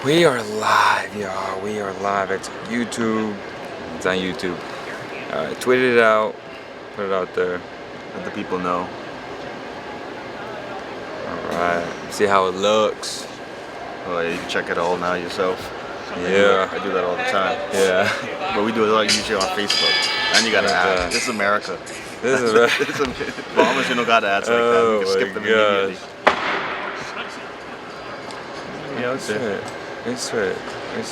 We are live, y'all. We are live. It's YouTube. It's on YouTube. Tweeted it out. Put it out there. Let the people know. Alright. See how it looks. Oh, yeah, you can check it all now yourself. Yeah. I do that all the time. Yeah. But we do it a lot usually on Facebook. And you gotta add. This is America. This is Bahamas, you don't gotta ads like that. You can skip them immediately. Yeah, it's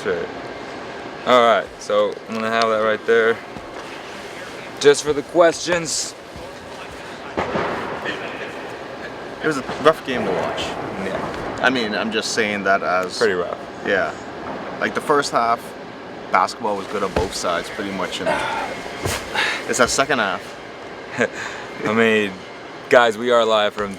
right. Alright, so I'm gonna have that right there. Just for the questions. It was a rough game to watch. Yeah. I mean, I'm just saying that as... Pretty rough. Yeah. Like the first half, basketball was good on both sides pretty much. And it's that second half. I mean, guys, we are live from,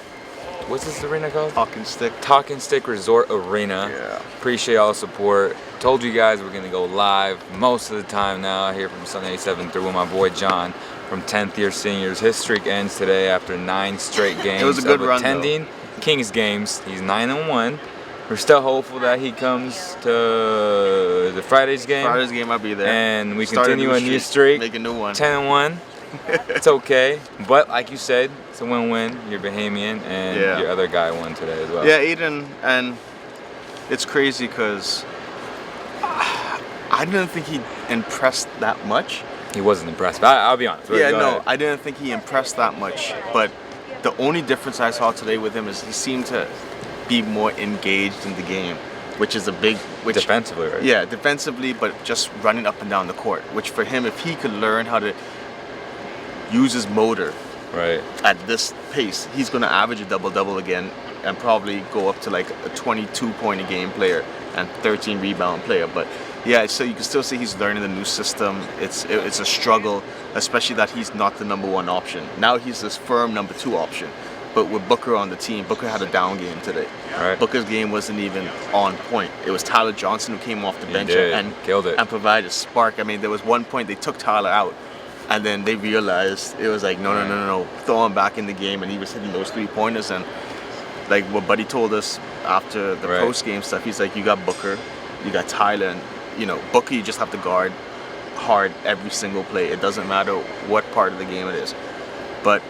what's this arena called? Talking Stick. Talking Stick Resort Arena. Yeah. Appreciate all the support. Told you guys we're gonna go live most of the time now. I hear from Sunday 7 through with my boy John from 10th year seniors. His streak ends today after 9 straight games. It was a good run, attending Kings games. He's 9-1. We're still hopeful that he comes to the Friday's game. Friday's game, I'll be there. And we continue a new streak. Make a new one. 10-1. It's okay, but like you said, it's a win-win. You're Bahamian, and your other guy won today as well. Yeah, Aiden, and it's crazy because I didn't think he impressed that much. He wasn't impressed, but I'll be honest. Yeah, no, I didn't think he impressed that much. But the only difference I saw today with him is he seemed to be more engaged in the game, which is a big... defensively, right? Yeah, defensively, but just running up and down the court, which for him, if he could learn how to use his motor at this pace, he's going to average a double-double again and probably go up to like a 22-point-a-game player and 13-rebound player. But yeah, so you can still see he's learning the new system. It's a struggle, especially that he's not the #1 option. Now he's this firm #2 option. But with Booker on the team, Booker had a down game today. Right. Booker's game wasn't even on point. It was Tyler Johnson who came off the bench and killed it and provided a spark. I mean, there was one point they took Tyler out, and then they realized it was like, no, throw him back in the game, and he was hitting those 3-pointers. And like what Buddy told us after the post-game stuff, he's like, you got Booker, you got Tyler, and Booker, you just have to guard hard every single play. It doesn't matter what part of the game it is. But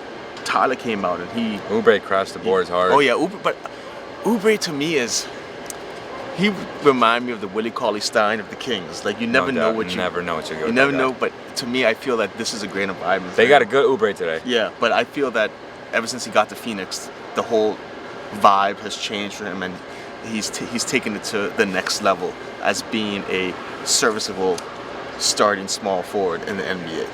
Tyler came out and Oubre crashed the boards hard. Oh yeah, Oubre to me he remind me of the Willie Cauley-Stein of the Kings. Like you never know what you never know what you're going. You never know, but to me, I feel that this is a great environment. They got a good Oubre today. Yeah, but I feel that ever since he got to Phoenix, the whole vibe has changed for him, and he's taken it to the next level as being a serviceable starting small forward in the NBA.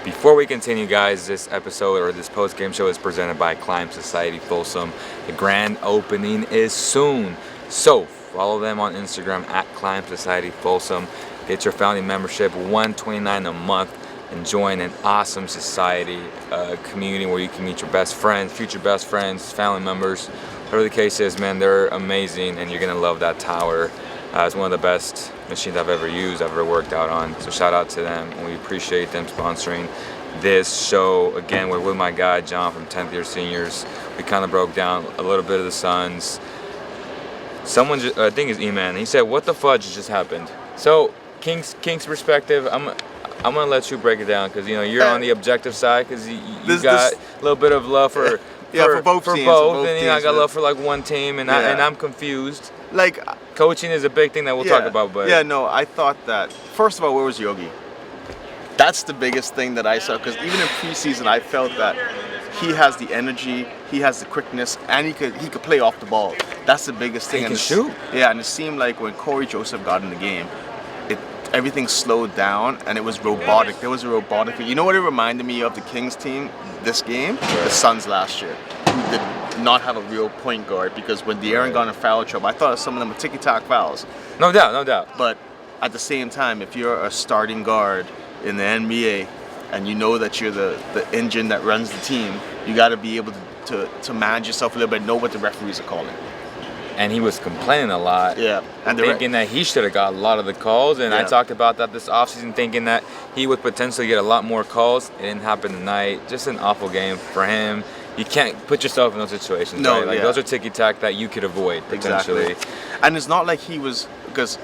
Before we continue, guys, this episode or this post-game show is presented by Climb Society Folsom. The grand opening is soon, so follow them on Instagram at Climb Society Folsom. Get your founding membership, $129 a month, and join an awesome society community where you can meet your best friends, future best friends, family members, whatever the case is. Man, they're amazing, and you're gonna love that tower. It's one of the best machines I've ever used, I've ever worked out on. So shout out to them, and we appreciate them sponsoring this show. Again, we're with my guy John from 10th year seniors. We kind of broke down a little bit of the Suns. Someone, I think his E-Man, he said, "What the fudge just happened?" So King's perspective, I'm gonna let you break it down because you're on the objective side because you got a little bit of love for both teams, and I got love for like one team, and I'm confused. Like coaching is a big thing that we'll talk about, but I thought that first of all, where was Yogi? That's the biggest thing that I saw, because even in preseason, I felt that he has the energy, he has the quickness, and he could play off the ball. That's the biggest thing. He can shoot. Yeah, and it seemed like when Corey Joseph got in the game, everything slowed down and it was robotic. There was a robotic. You know what it reminded me of? The Kings team this game, the Suns last year, who did not have a real point guard, because when De'Aaron got in foul trouble, I thought some of them were ticky-tack fouls. No doubt. But at the same time, if you're a starting guard in the NBA and you know that you're the engine that runs the team, you got to be able to manage yourself a little bit, know what the referees are calling. And he was complaining a lot, and thinking that he should have got a lot of the calls. And I talked about that this offseason, thinking that he would potentially get a lot more calls. It didn't happen tonight. Just an awful game for him. you can't put yourself in those situations. No, right? Like those are ticky-tack that you could avoid potentially. Exactly. And it's not like he was, because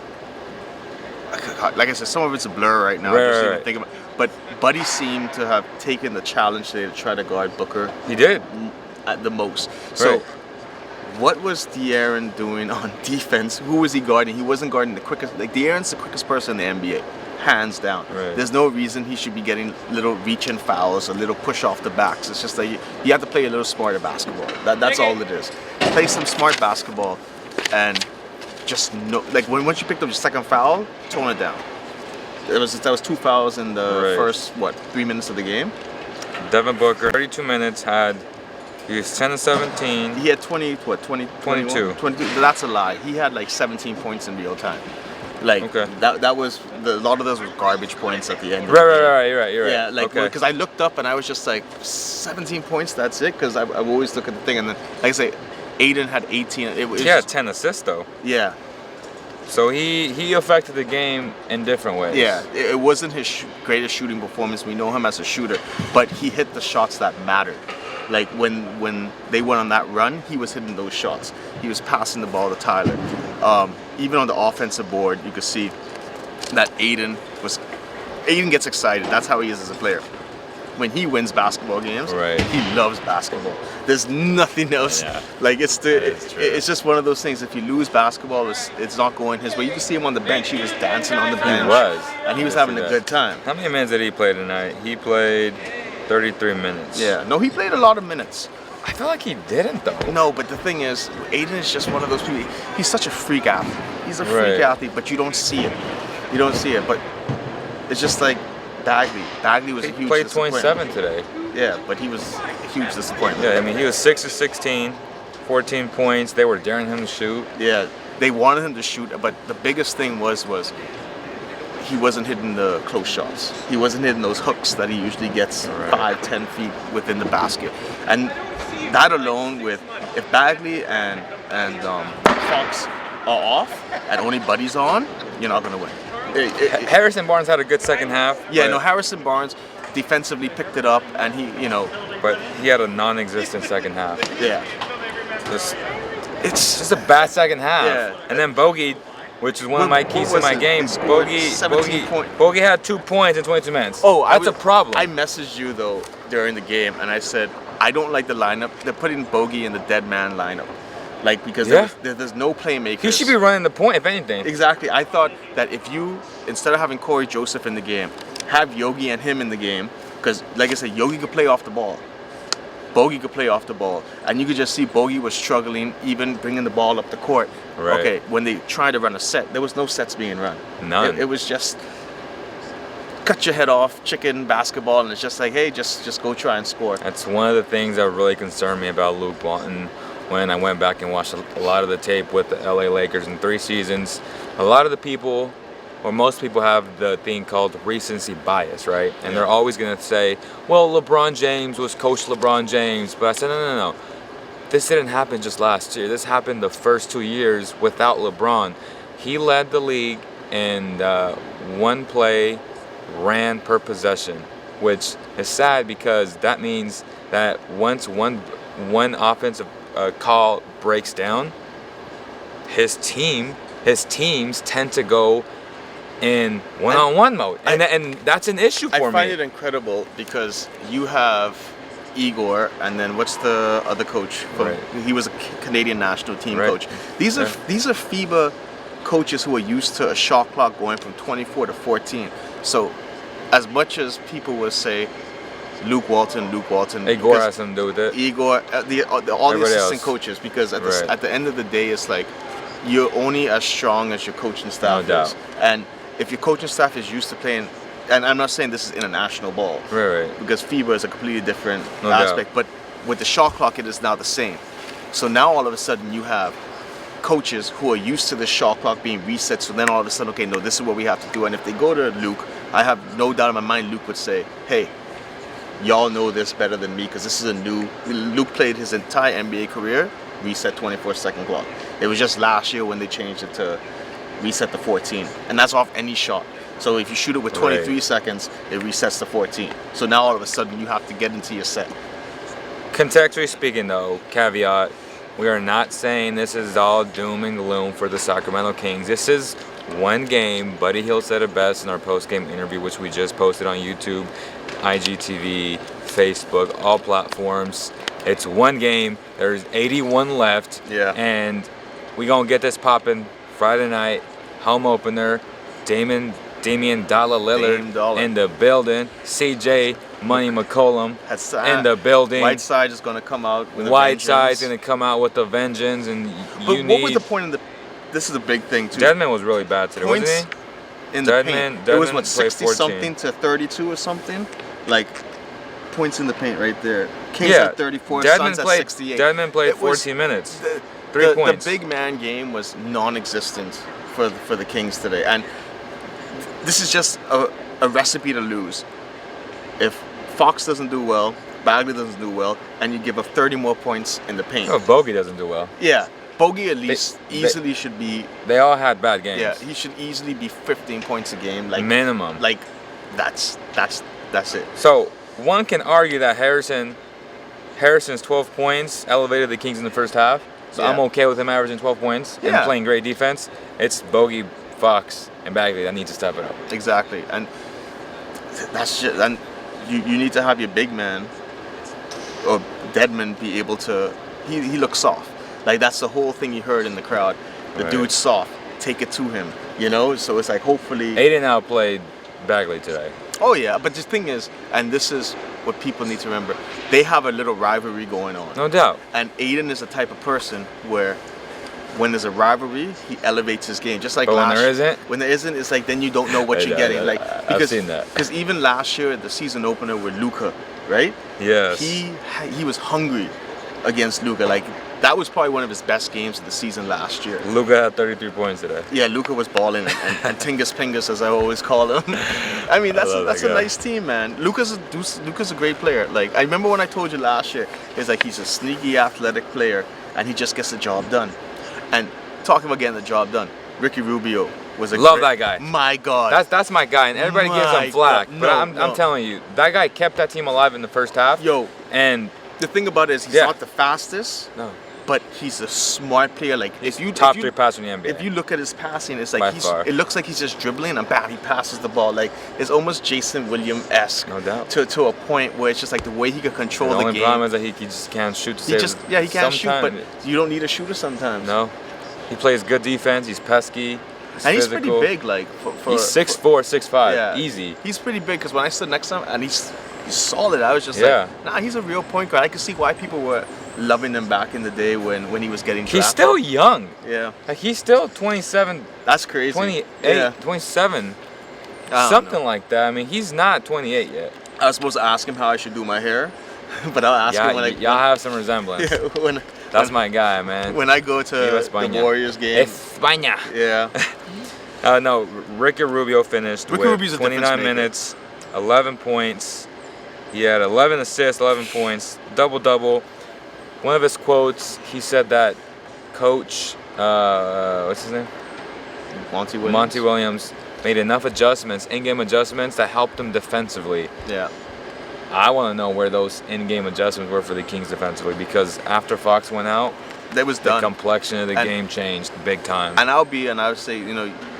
like I said, some of it's a blur right now. Right. Think about, but Buddy seemed to have taken the challenge today to try to guard Booker. He did at the most. So what was De'Aaron doing on defense? Who was he guarding? He wasn't guarding the quickest. Like De'Aaron's the quickest person in the NBA, hands down. Right. There's no reason he should be getting little reach-in fouls or little push off the backs. It's just like you have to play a little smarter basketball. That's all it is. Play some smart basketball, and just know, like once you picked up your second foul, tone it down. That was 2 fouls in the first 3 minutes of the game. Devin Booker, 32 minutes, he was 10 of 17. He had 22. That's a lie. He had like 17 points in real time. Like that was a lot of those were garbage points at the end. Right. You're right. Yeah, like because I looked up and I was just like 17 points. That's it. Because I always look at the thing and then like I say, Aiden had 18. He had 10 assists though. Yeah. So he affected the game in different ways. Yeah, it wasn't his greatest shooting performance. We know him as a shooter, but he hit the shots that mattered. Like when they went on that run, he was hitting those shots. He was passing the ball to Tyler. Even on the offensive board, you could see that Aiden gets excited. That's how he is as a player. When he wins basketball games, he loves basketball. There's nothing else. Yeah. Like it's just one of those things. If you lose basketball, it's not going his way. You can see him on the bench. He was dancing on the bench. And he was having a good time. How many minutes did he play tonight? He played 33 minutes. Yeah. No, he played a lot of minutes. I feel like he didn't though. No, but the thing is, Aiden is just one of those people. He's such a freak athlete. He's a freak athlete, but you don't see it. You don't see it. But it's just like Bagley. Bagley was a huge disappointment. He played 27 today. Yeah, but he was a huge disappointment. Yeah, I mean, he was 6 of 16, 14 points. They were daring him to shoot. Yeah, they wanted him to shoot, but the biggest thing was he wasn't hitting the close shots. He wasn't hitting those hooks that he usually gets 5-10 feet within the basket. And that alone, with if Bagley and Fox are off and only Buddy's on, you're not going to win. Harrison Barnes had a good second half. Yeah, no, Harrison Barnes defensively picked it up, and but he had a non-existent second half. Yeah. It's just a bad second half. Yeah. And then Bogey, which is one of my keys to my game, Bogey had 2 points in 22 minutes. Oh, that's a problem. I messaged you though during the game, and I said I don't like the lineup. They're putting Bogey in the dead man lineup. Like, because there's no playmakers. He should be running the point, if anything. Exactly. I thought that if you, instead of having Corey Joseph in the game, have Yogi and him in the game, because, like I said, Yogi could play off the ball. Bogey could play off the ball. And you could just see Bogey was struggling, even bringing the ball up the court. Right. Okay, when they tried to run a set, there was no sets being run. None. It was just cut your head off, chicken basketball, and it's just like, hey, just go try and score. That's one of the things that really concerned me about Luke Walton. When I went back and watched a lot of the tape with the LA Lakers in 3 seasons, a lot of the people, or most people, have the thing called recency bias, right? And they're always going to say, well, LeBron James was Coach LeBron James. But I said, no. This didn't happen just last year. This happened the first 2 years without LeBron. He led the league in 1 play ran per possession, which is sad because that means that once one offensive call breaks down, his teams tend to go in one-on-one mode, and that's an issue for me. I find it incredible because you have Igor, and then what's the other coach? He was a Canadian national team coach. These are FIBA coaches who are used to a shot clock going from 24 to 14. So, as much as people will say, Luke Walton. Igor has something to do with it. Igor, all the assistant coaches, because at the end of the day, it's like you're only as strong as your coaching staff is. Doubt. And if your coaching staff is used to playing, and I'm not saying this is international ball, because FIBA is a completely different aspect, but with the shot clock, it is now the same. So now all of a sudden you have coaches who are used to the shot clock being reset, so then all of a sudden, okay, no, this is what we have to do. And if they go to Luke, I have no doubt in my mind Luke would say, hey, y'all know this better than me, because this is Luke played his entire NBA career, reset 24-second clock. It was just last year when they changed it to reset to 14, and that's off any shot. So if you shoot it with 23 seconds, it resets to 14. So now all of a sudden you have to get into your set. Contextually speaking, though, caveat, we are not saying this is all doom and gloom for the Sacramento Kings. This is one game. Buddy Hield said it best in our post-game interview, which we just posted on YouTube, IGTV, Facebook, all platforms. It's one game. There's 81 left. Yeah. And we gonna get this popping Friday night, home opener. Damian Dollar Lillard in the building. CJ Money McCollum in the building. Whiteside is gonna come out with Whiteside's gonna come out with a vengeance, and but what was the point of the? This is a big thing too. Deadman was really bad today, Points wasn't he? In the paint. It was what, played 60 14. something to 32 or something, like points in the paint right there. Kings Yeah, at 34, Deadman Suns played, at 68. Deadman played It was- 14 minutes. 3 The points. big man game was non-existent for the Kings today, and this is just a recipe to lose. If Fox doesn't do well, Bagley doesn't do well, and you give up 30 more points in the paint. Oh, Bogey doesn't do well. Yeah, Bogey at least easily should be. They all had bad games. Yeah, he should easily be 15 points a game, like minimum. Like that's it. So one can argue that Harrison's 12 points elevated the Kings in the first half. So Yeah. I'm okay with him averaging 12 points and Yeah. playing great defense. It's Bogey, Fox, and Bagley that need to step it up. Exactly, and that's just, and you need to have your big man or Deadman be able to. He looks soft. Like that's the whole thing you heard in the crowd. The Right. dude's soft. Take it to him. You know. So it's like hopefully. Aiden outplayed Bagley today. Oh yeah, but the thing is, and this is what people need to remember. They have a little rivalry going on. No doubt. And Aiden is the type of person where when there's a rivalry, he elevates his game. Just like But when last there isn't? when there isn't, it's like then you don't know what you're Yeah, getting. Like I've because seen that. Because even last year, the season opener with Luka, right? Yes. He was hungry against Luka. Like that was probably one of his best games of the season last year. Luka had 33 points today. Yeah, Luka was balling and Tingus Pingus, as I always call him. I mean, that's that a guy. nice team, man. Luka's a great player. Like I remember when I told you last year, it's like he's a sneaky athletic player and he just gets the job done. And talking about getting the job done, Ricky Rubio was a Love great, that guy. My God. That's my guy, and everybody gives My him flack. God. But No. I'm telling you, that guy kept that team alive in the first half. Yo, And the thing about it is he's Yeah. not the fastest, no, but he's a smart player. Like if you top 3 passer in the NBA. If you look at his passing, it's By like far. it looks like he's just dribbling and bam, he passes the ball. Like it's almost Jason Williams-esque. No doubt. To a point where it's just like the way he could control the the only game. problem is that he just can't shoot to He save. just he can't shoot, but Sometimes- you don't need a shooter sometimes. no, he plays good defense. He's pesky. and he's physical. pretty big. Like for He's 6'4", 6'5", yeah, easy. He's pretty big because when I stood next to him and he's solid, I was just Yeah. like, nah, he's a real point guard. I could see why people were loving him back in the day when he was getting drafted. He's still young. Yeah, Like he's still 27, that's crazy. 28, Yeah. 27, I don't something know. like that. I mean, he's not 28 yet. I was supposed to ask him how I should do my hair, but I'll ask him when I Y'all have some resemblance. yeah, when That's my guy, man. when I go to Viva the España. Warriors game. España. Yeah, No, Ricky Rubio finished Ricky with Rubio's a difference 29 maker. minutes, 11 points. He had 11 assists, 11 points, double-double. One of his quotes, he said that Coach, what's his name? Monty Williams. Monty Williams made enough adjustments, in-game adjustments, that helped him defensively. Yeah, I want to know where those in-game adjustments were for the Kings defensively, because after Fox went out, that was the done. complexion of the And- game changed big time. And I would say,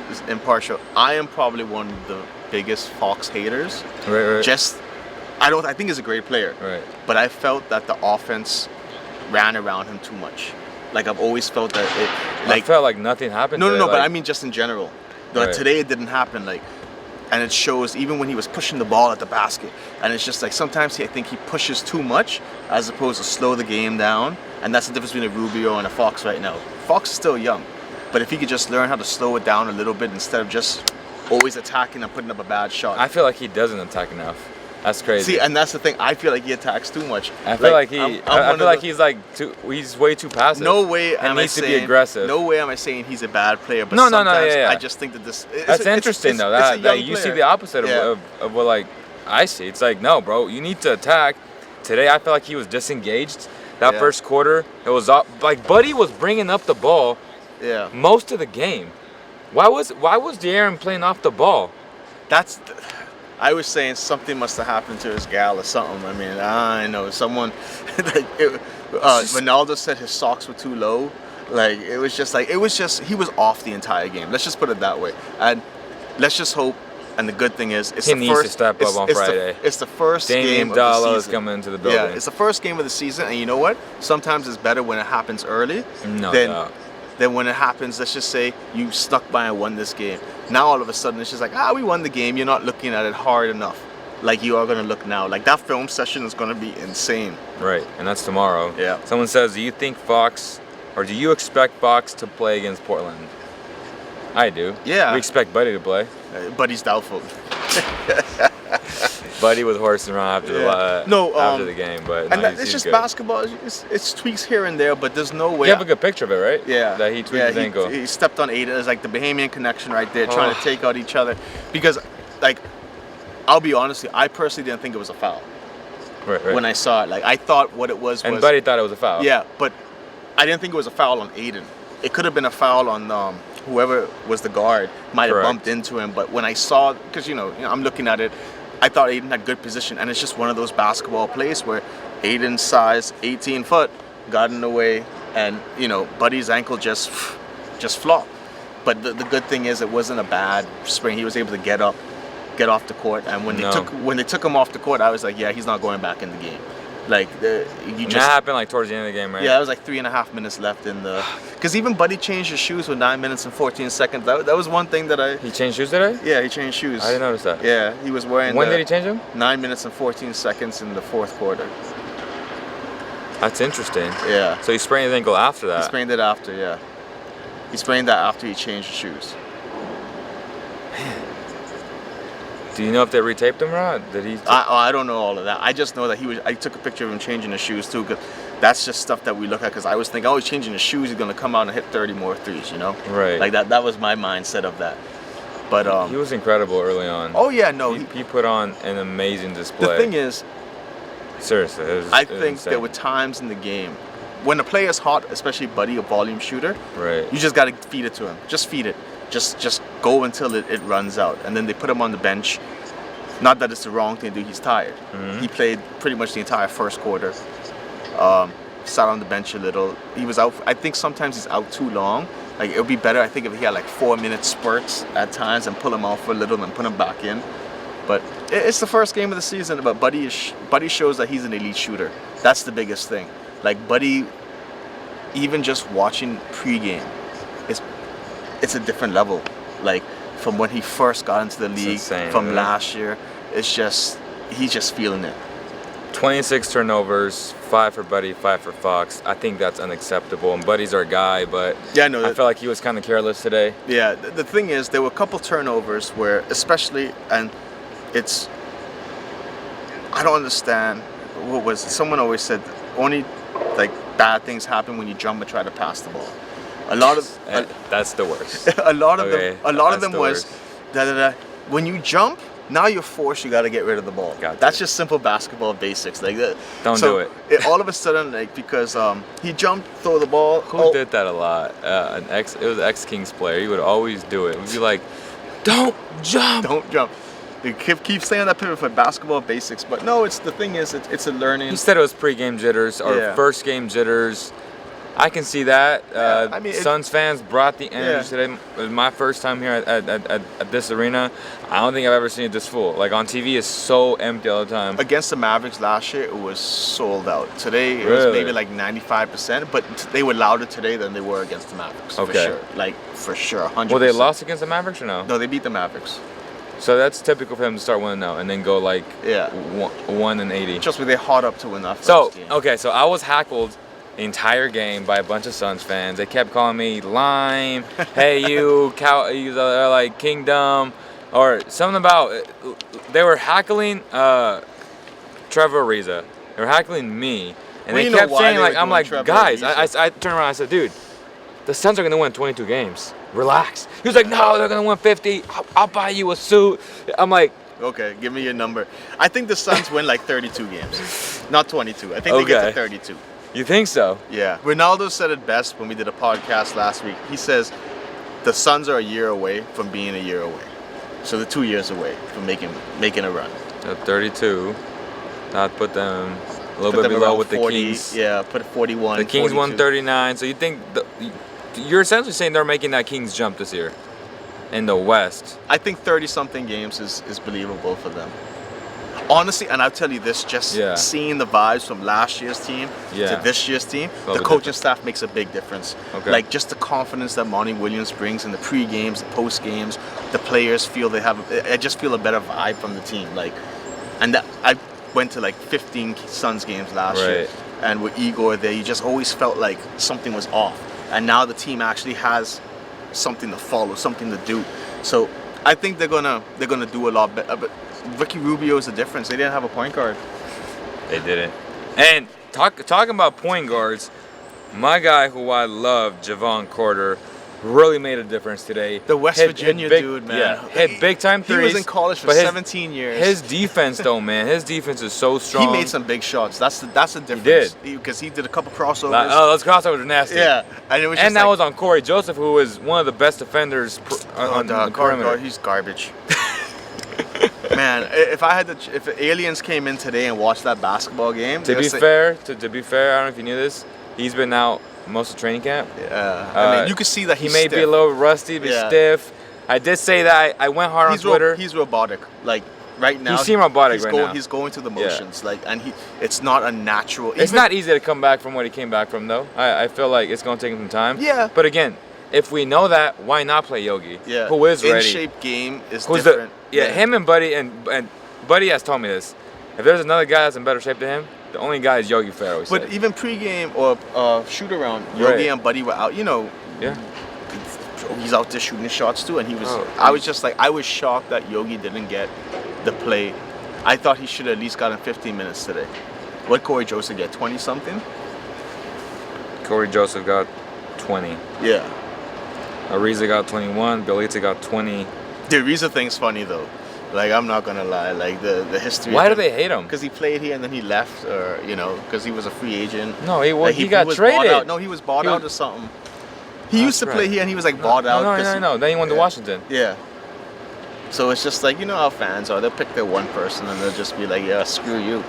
it's impartial. I am probably one of the biggest Fox haters. Right. I think he's a great player. Right. But I felt that the offense ran around him too much. Like I've always felt that it. I felt like nothing happened. No, today, but like- I mean just in general. Like Right. today it didn't happen. Like, and it shows even when he was pushing the ball at the basket. And it's just like sometimes I think he pushes too much as opposed to slow the game down. And that's the difference between a Rubio and a Fox right now. Fox is still young, but if he could just learn how to slow it down a little bit instead of just always attacking and putting up a bad shot. I feel like he doesn't attack enough. That's crazy. See, and that's the thing. I feel like he attacks too much. I feel like he. I'm I one of feel like the- he's like he's way too passive. No way and am I needs to saying be aggressive. No way am I saying he's a bad player. But No, sometimes yeah. I just think that That's interesting though. It's a That young you see player. the opposite Yeah. of what like I see. It's like no, bro, you need to attack. Today I felt like he was disengaged. That Yeah. first quarter, it was up, like Buddy was bringing up the ball Yeah, most of the game. Why was De'Aaron playing off the ball? that's I was saying something must have happened to his gal or something. I mean, I know someone. Ronaldo said his socks were too low. Like it was just he was off the entire game. Let's just put it that way. And let's just hope. And the good thing is, he needs to step up on Friday. It's the first game of the Dallo season. is coming into the building. Yeah, it's the first game of the season, and you know what? Sometimes it's better when it happens early. No doubt. Then when it happens, let's just say you stuck by and won this game. Now all of a sudden it's just like, we won the game. You're not looking at it hard enough, like you are going to look now. Like that film session is going to be insane. Right, and that's tomorrow. Yeah. Someone says, do you you expect Fox to play against Portland? I do. Yeah. We expect Buddy to play. Buddy's doubtful. Buddy was horsing around after the game, but and it's just good. Basketball. It's tweaks here and there, but there's no way. You have a good picture of it, right? Yeah. That he tweaked his ankle. He stepped on Aiden. It was like the Bahamian connection right there, trying to take out each other. Because, like, I'll be honest with you, I personally didn't think it was a foul. Right. When I saw it, like I thought what it was. And Buddy thought it was a foul. Yeah, but I didn't think it was a foul on Aiden. It could have been a foul on whoever was the guard. Might have bumped into him. But when I saw, because I'm looking at it, I thought Aiden had good position, and it's just one of those basketball plays where Aiden's size, 18 foot, got in the way, and Buddy's ankle just flopped. But the good thing is it wasn't a bad sprain. He was able to get off the court, and when they took him off the court, I was like, yeah, he's not going back in the game. Like that happened like towards the end of the game, right? Yeah, it was like 3.5 minutes left in the. Because even Buddy changed his shoes with 9 minutes and 14 seconds. That was one thing that He changed shoes today? Yeah, he changed shoes. I didn't notice that. Yeah, he was wearing. When did he change them? 9 minutes and 14 seconds in the fourth quarter. That's interesting. Yeah. So he sprained his ankle after that. He sprained it after, yeah. He sprained that after he changed his shoes. Man. Do you know if they retaped him or not? Did he? I don't know all of that. I just know that I took a picture of him changing his shoes too, because that's just stuff that we look at. Because I was thinking, he's changing his shoes. He's gonna come out and hit 30 more threes. Right. Like that. That was my mindset of that. But he was incredible early on. Oh yeah, no. He put on an amazing display. The thing is, seriously, I think there were times in the game when a player's hot, especially Buddy, a volume shooter. Right. You just gotta feed it to him. Just feed it. Just go until it runs out, and then they put him on the bench. Not that it's the wrong thing to do. He's tired. Mm-hmm. He played pretty much the entire first quarter. Sat on the bench a little. He was out. I think sometimes he's out too long. Like it would be better, I think, if he had like 4-minute spurts at times and pull him out for a little and put him back in. But it's the first game of the season. But Buddy shows that he's an elite shooter. That's the biggest thing. Like Buddy, even just watching pregame, it's a different level. Like from when he first got into the league, from last year, he's just feeling it. 26 turnovers, 5 for Buddy, 5 for Fox. I think that's unacceptable. And Buddy's our guy, but I felt like he was kind of careless today. Yeah, the thing is, there were a couple turnovers where, especially, and I don't understand. What was it? Someone always said only like bad things happen when you jump and try to pass the ball. A lot of that's the worst. a lot of them was when you jump. Now you're forced. You got to get rid of the ball. That's just simple basketball basics. Like that. Don't do it. All of a sudden, like because he jumped, throw the ball. Who did that a lot? It was ex-Kings player. He would always do it. It would be like, don't jump. Don't jump. You keep saying that pivot for basketball basics, but no. It's the thing is, it's a learning. He said it was pre-game jitters or first game jitters. I can see that. Suns fans brought the energy today. It was my first time here at this arena. I don't think I've ever seen it this full. Like on TV, it's so empty all the time. Against the Mavericks last year, it was sold out. Today, it was maybe like 95%, but they were louder today than they were against the Mavericks. Okay. For sure. Like, for sure, 100%. Well, they lost against the Mavericks or no? No, they beat the Mavericks. So that's typical for them to start 1-0 and then go like 1-80. Trust me, they're hot up to win that first game. Okay, so I was hackled the entire game by a bunch of Suns fans. They kept calling me lime, hey you, cow, you like kingdom, or something about. They were hackling Trevor Ariza. They were hackling me, and they kept saying like, I'm like, Trevor guys. I turned around. I said, dude, the Suns are gonna win 22 games. Relax. He was like, no, they're gonna win 50. I'll buy you a suit. I'm like. Okay, give me your number. I think the Suns win like 32 games, not 22. I think they get to 32. You think so? Yeah. Ronaldo said it best when we did a podcast last week. He says the Suns are a year away from being a year away. So they're 2 years away from making a run. So 32. That put them a little Put bit them below around with 40, the Kings. Yeah, put 41. The Kings 42. won 39. So you think you're essentially saying they're making that Kings jump this year in the West? I think 30-something games is believable for them. Honestly, and I'll tell you this, just seeing the vibes from last year's team to this year's team, the coaching staff makes a big difference. Okay. Like just the confidence that Monty Williams brings in the pre-games, the post-games, the players feel they have, I just feel a better vibe from the team. Like, and that, I went to like 15 Suns games last year, and with Igor there, you just always felt like something was off. And now the team actually has something to follow, something to do. So I think they're gonna do a lot better. But Ricky Rubio is the difference. They didn't have a point guard. They didn't. And talking about point guards, my guy who I love, Javon Carter, really made a difference today. The West Virginia dude, man. Yeah, hit big time threes. He was in college for 17 years. His defense, though, man, his defense is so strong. He made some big shots. That's the difference. He did. Because he did a couple crossovers. Those crossovers were nasty. Yeah, and it was. And that was on Corey Joseph, who is one of the best defenders on the perimeter. He's garbage. Man, if aliens came in today and watched that basketball game, to be fair, I don't know if you knew this, he's been out most of training camp. Yeah, I mean, you can see that he may be a little rusty, but stiff. I did say that. I went hard on Twitter. He's robotic. Like right now, he seems robotic right now. He's going through the motions, it's not a natural. It's not easy to come back from what he came back from, though. I feel like it's going to take him some time. Yeah. But again, if we know that, why not play Yogi? Yeah. Who is ready? In-shape game is different. Him and Buddy, and Buddy has told me this. If there's another guy that's in better shape than him, the only guy is Yogi Ferrell. But even pre-game or shoot-around, Yogi and Buddy were out, he's out there shooting shots too, and he was. I was just like, I was shocked that Yogi didn't get the play. I thought he should have at least gotten 15 minutes today. What Corey Joseph get? 20-something? Corey Joseph got 20. Yeah. Ariza got 21. Bielitsa got 20. The Ariza thing's funny though. Like, I'm not gonna lie. Like the history. Why do they hate him? Because he played here and then he left, or because he was a free agent. No, he got traded. No, he was bought out or something. He used to play here and he was like bought out. No. Then he went to Washington. Yeah. So it's just like, how fans are. They'll pick their one person and they'll just be like, yeah, screw you.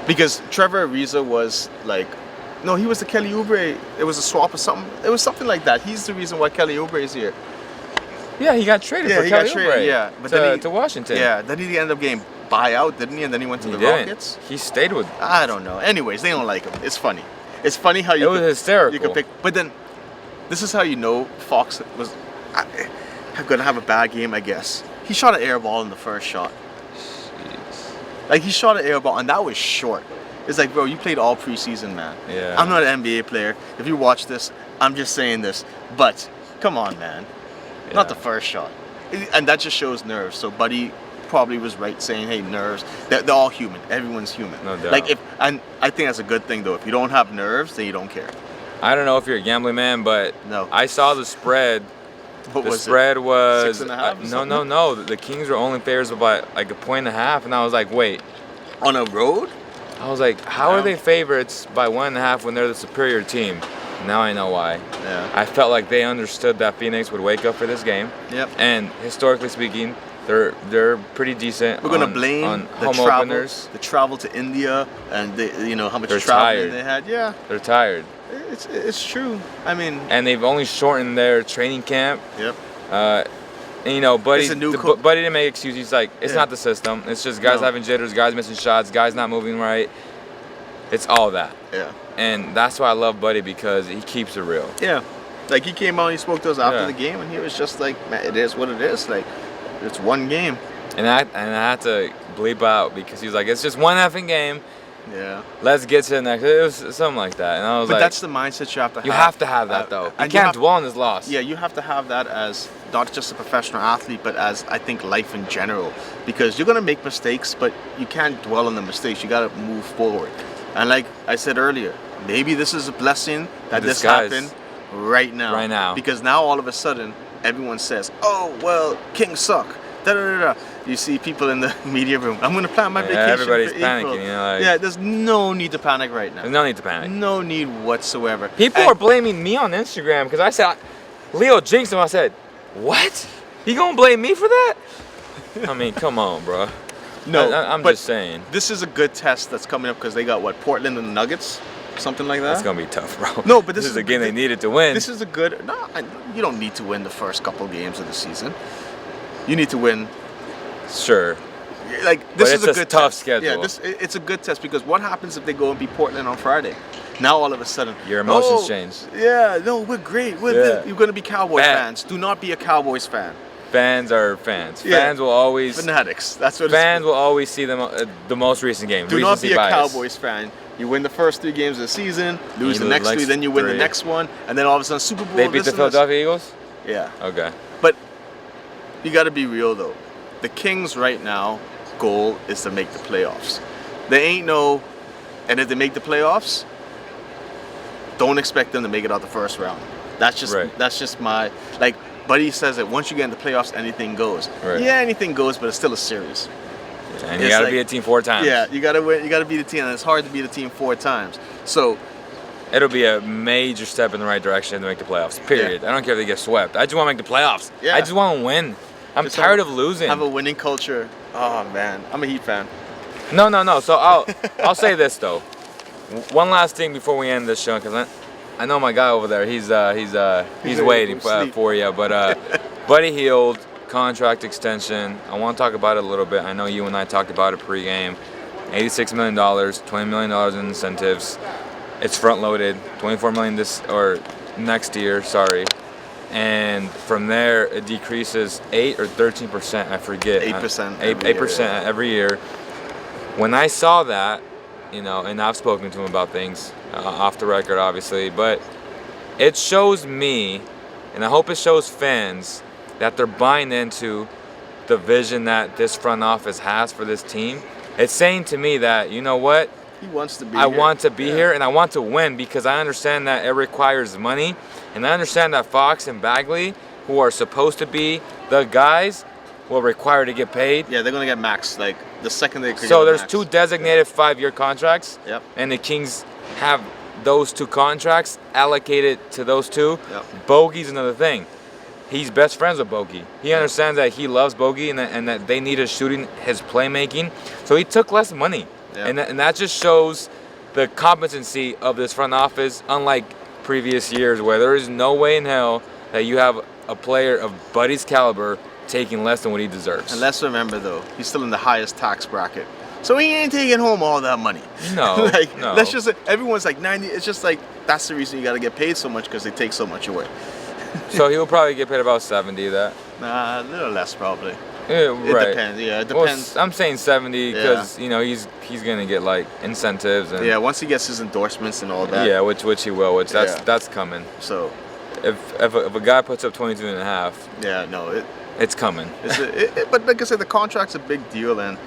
Because Trevor Ariza was like, no, he was the Kelly Oubre. It was a swap or something. It was something like that. He's the reason why Kelly Oubre is here. Yeah, he got traded for Kelly Oubre. But then to Washington. Yeah, then he ended up getting buyout, didn't he? And then he went to the Rockets. He stayed with. I don't know. Anyways, they don't like him. It's funny. It's funny how you. It was hysterical. You could pick, but then, this is how you know Fox was gonna have a bad game. I guess he shot an air ball in the first shot. Jeez. Like he shot an air ball, and that was short. It's like, bro, you played all preseason, man. Yeah. I'm not an NBA player. If you watch this, I'm just saying this. But come on, man. Yeah. Not the first shot. And that just shows nerves. So Buddy probably was right saying, hey, nerves. They're all human. Everyone's human. No doubt. And I think that's a good thing, though. If you don't have nerves, then you don't care. I don't know if you're a gambling man, but I saw the spread. The spread was 6.5? No. The Kings were only favorites by like 1.5 points, and I was like, wait. On a road? I was like, how are they favorites by 1.5 when they're the superior team? Now I know why. Yeah. I felt like they understood that Phoenix would wake up for this game. Yep. And historically speaking, they're pretty decent. We're gonna blame on the home travel, openers. the travel to India, and how much They're traveling tired. they had. Yeah. They're tired. It's true. I mean. And they've only shortened their training camp. Yep. And Buddy didn't make excuses. He's like, it's not the system. It's just guys having jitters, guys missing shots, guys not moving right. It's all that. Yeah. And that's why I love Buddy, because he keeps it real. Yeah. Like he came out and he spoke to us after the game, and he was just like, man, it is what it is. Like, it's one game. And I had to bleep out because he was like, it's just one effing game. Yeah. Let's get to the next. It was something like that. And I was but that's the mindset you have to have. You have to have that, though. You can't dwell on this loss. Yeah, you have to have that as not just a professional athlete, but as, I think, life in general. Because you're going to make mistakes, but you can't dwell on the mistakes. You got to move forward. And like I said earlier, maybe this is a blessing that this happened right now. Right now. Because now all of a sudden, everyone says, oh, well, Kings suck. Da-da-da-da. You see people in the media room, I'm going to plan my vacation everybody's for panicking. April. There's no need to panic right now. There's no need to panic. No need whatsoever. People are blaming me on Instagram because I said, Leo jinxed him. I said, what? You going to blame me for that? I mean, come on, bro. No, I'm but just saying. This is a good test that's coming up because they got what, Portland and the Nuggets, something like that. That's gonna be tough, bro. No, but this is a game they needed to win. This is a good. No, you don't need to win the first couple games of the season. You need to win. Sure. Like But this is it's a good tough test. schedule. Yeah, it's a good test because what happens if they go and beat Portland on Friday? Now all of a sudden, Your emotions change. Yeah, no, we're great. You're going to be Cowboys fans. Do not be a Cowboys fan. Fans are fans. Yeah. Fans will always Fanatics. That's what. Fans will always see them the most recent game. Do not be a bias. Cowboys fan. You win the first 3 games of the season, lose the next 3, then you win the 3. next one, and then all of a sudden Super Bowl. They beat the Philadelphia Eagles? Yeah. Okay. But you got to be real though. The Kings right now goal is to make the playoffs. They ain't no, and if they make the playoffs, don't expect them to make it out the first round. That's just my, like Buddy says that once you get in the playoffs, anything goes. Right. Yeah, anything goes, but it's still a series. Yeah, and you got to beat a team 4 times. Yeah, you got to win. You got to beat a team, and it's hard to beat a team 4 times. So it'll be a major step in the right direction to make the playoffs. Period. Yeah. I don't care if they get swept. I just want to make the playoffs. Yeah. I just want to win. I'm tired of losing. Have a winning culture. Oh man, I'm a Heat fan. No. So I'll say this though. One last thing before we end this show, because I know my guy over there. He's waiting for you. But Buddy Hield, contract extension. I want to talk about it a little bit. I know you and I talked about it pregame. $86 million, $20 million in incentives. It's front loaded. $24 million next year. Sorry. And from there it decreases 8 or 13%. I forget. 8%. 8% every year. When I saw that, and I've spoken to him about things off the record, obviously, but it shows me, and I hope it shows fans, that they're buying into the vision that this front office has for this team. It's saying to me that, you know what? He wants to be I want to be here, and I want to win because I understand that it requires money, and I understand that Fox and Bagley, who are supposed to be the guys, will require to get paid. Yeah, they're gonna get max. Like the second they create. So there's 2 designated 5-year contracts. Yep. And the Kings have those 2 contracts allocated to those 2. Yep. Bogey's another thing. He's best friends with Bogey. He understands that he loves Bogey and that they need his shooting, his playmaking. So he took less money. Yep. And that just shows the competency of this front office, unlike previous years where there is no way in hell that you have a player of Buddy's caliber taking less than what he deserves. And let's remember though, he's still in the highest tax bracket. So he ain't taking home all that money. No, no. Let's just, everyone's like 90, it's just like, that's the reason you gotta get paid so much because they take so much away. So he'll probably get paid about 70 of that. Nah, a little less probably. Yeah, right. It depends, yeah, it depends. Well, I'm saying 70 because, he's going to get like incentives. And, yeah, once he gets his endorsements and all that. Yeah, which he will, that's coming. So. If a guy puts up 22 and a half. Yeah, no. It's coming. But like I said, the contract's a big deal, and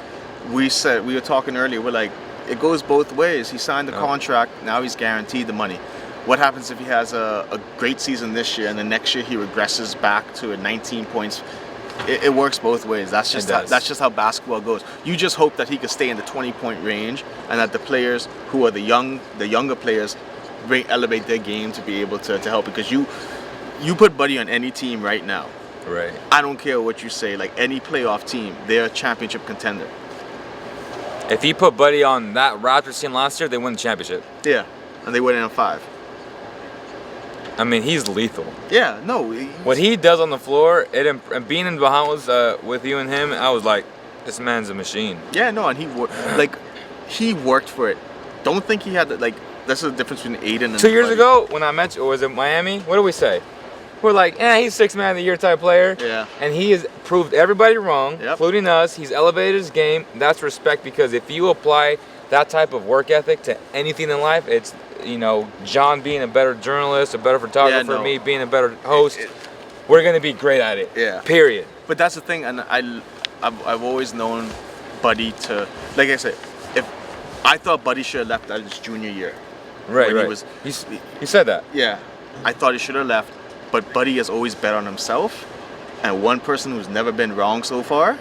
we were talking earlier, we're like, it goes both ways. He signed the contract, now he's guaranteed the money. What happens if he has a great season this year and the next year he regresses back to 19 points? It works both ways. That's just how basketball goes. You just hope that he could stay in the 20-point range and that the players who are the younger players elevate their game to be able to help, because you put Buddy on any team right now. Right. I don't care what you say, like any playoff team, they're a championship contender. If he put Buddy on that Raptors team last year, they win the championship. Yeah, and they went in on 5. I mean, he's lethal. Yeah, no. What he does on the floor, and being in the Bahamas with you and him, I was like, this man's a machine. Yeah, no, and he worked for it. Don't think he had that's the difference between Aiden and 2 years Buddy. ago when I met you, or was it Miami? What did we say? We're like, he's 6th man of the year type player. Yeah. And he has proved everybody wrong, Yep. including us. He's elevated his game. That's respect, because if you apply that type of work ethic to anything in life, it's, John being a better journalist, a better photographer, me being a better host, we're going to be great at it. Yeah. Period. But that's the thing, and I've always known Buddy to, like I said, I thought Buddy should have left at his junior year. Right. You said that. Yeah. I thought he should have left, but Buddy has always bet on himself, and one person who's never been wrong so far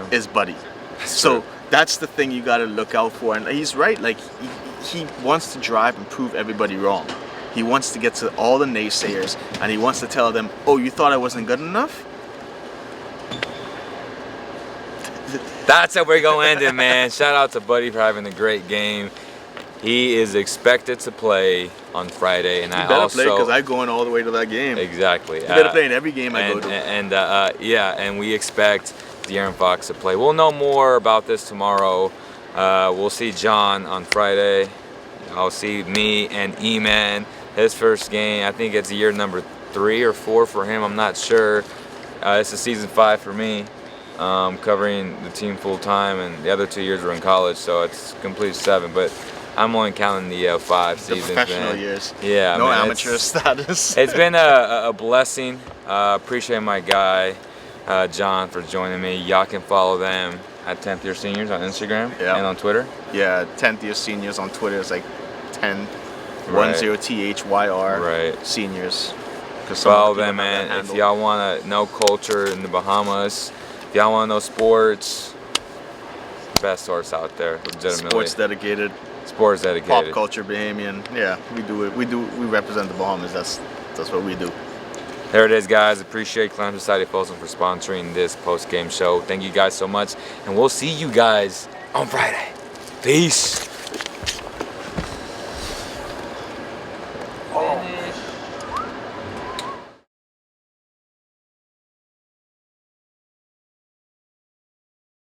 is Buddy. So that's the thing you got to look out for, and he's right. Like he wants to drive and prove everybody wrong. He wants to get to all the naysayers, and he wants to tell them, "Oh, you thought I wasn't good enough? That's how we're going to end it, man. Shout out to Buddy for having a great game. He is expected to play on Friday, and I better play because I'm going all the way to that game. Exactly. You better play in every game I go to. And we expect De'Aaron Fox to play. We'll know more about this tomorrow. We'll see John on Friday. I'll see me and E-Man. His first game, I think it's year number 3 or 4 for him. I'm not sure. This is season 5 for me, covering the team full time, and the other 2 years were in college, so it's complete 7. But I'm only counting the 5 seasons. The professional years. Yeah, no amateur status. It's been a blessing. Appreciate my guy John for joining me. Y'all can follow them at 10th Year Seniors on Instagram and on Twitter. Yeah, 10th Year Seniors on Twitter is like 10 Right. 10THYR Right. Seniors. Follow them, man. If y'all want to know culture in the Bahamas, if y'all want to know sports, best source out there, legitimately. Sports dedicated. Sports dedicated. Pop culture, Bahamian. Yeah, we do it. We represent the Bahamas. That's what we do. There it is, guys. Appreciate Climb Society Folsom for sponsoring this post-game show. Thank you guys so much, and we'll see you guys on Friday. Peace.